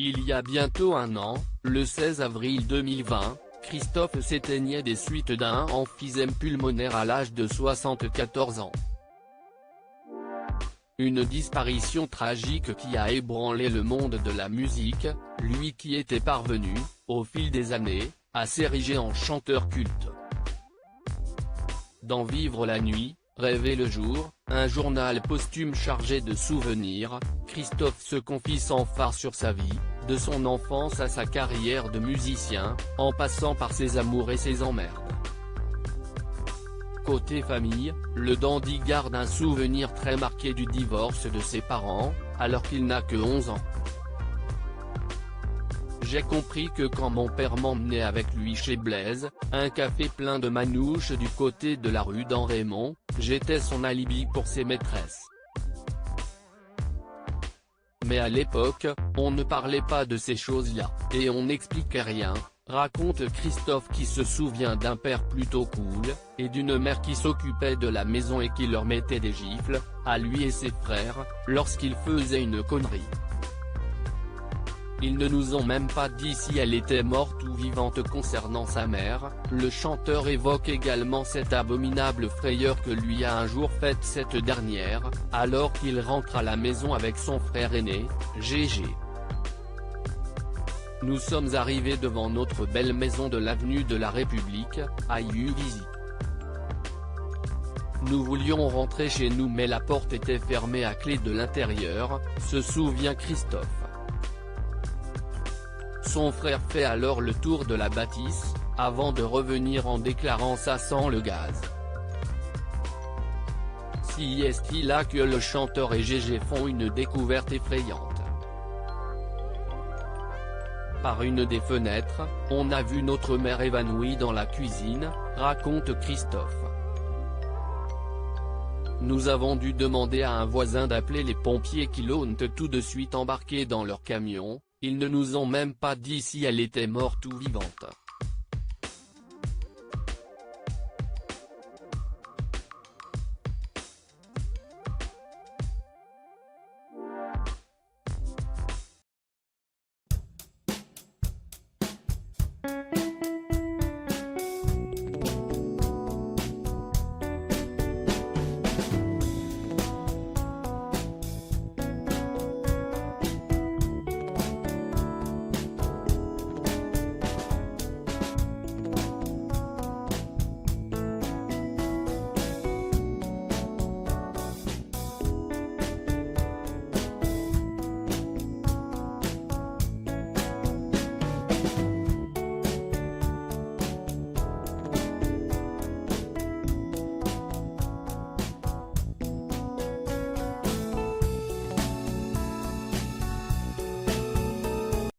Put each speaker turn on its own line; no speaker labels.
Il y a bientôt un an, le 16 avril 2020, Christophe s'éteignait des suites d'un emphysème pulmonaire à l'âge de 74 ans. Une disparition tragique qui a ébranlé le monde de la musique, lui qui était parvenu, au fil des années, à s'ériger en chanteur culte. Dans Vivre la nuit, rêver le jour, un journal posthume chargé de souvenirs, Christophe se confie sans fard sur sa vie, de son enfance à sa carrière de musicien, en passant par ses amours et ses emmerdes. Côté famille, le dandy garde un souvenir très marqué du divorce de ses parents, alors qu'il n'a que 11 ans. J'ai compris que quand mon père m'emmenait avec lui chez Blaise, un café plein de manouches du côté de la rue d'En-Raymond, j'étais son alibi pour ses maîtresses. Mais à l'époque, on ne parlait pas de ces choses-là, et on n'expliquait rien, raconte Christophe qui se souvient d'un père plutôt cool, et d'une mère qui s'occupait de la maison et qui leur mettait des gifles, à lui et ses frères, lorsqu'ils faisaient une connerie. Ils ne nous ont même pas dit si elle était morte ou vivante concernant sa mère. Le chanteur évoque également cette abominable frayeur que lui a un jour faite cette dernière, alors qu'il rentre à la maison avec son frère aîné, Gégé. Nous sommes arrivés devant notre belle maison de l'avenue de la République, à Uvisy. Nous voulions rentrer chez nous mais la porte était fermée à clé de l'intérieur, se souvient Christophe. Son frère fait alors le tour de la bâtisse, avant de revenir en déclarant ça sent le gaz. Si est là que le chanteur et Gégé font une découverte effrayante. Par une des fenêtres, on a vu notre mère évanouie dans la cuisine, raconte Christophe. Nous avons dû demander à un voisin d'appeler les pompiers qui l'ont tout de suite embarqué dans leur camion. Ils ne nous ont même pas dit si elle était morte ou vivante.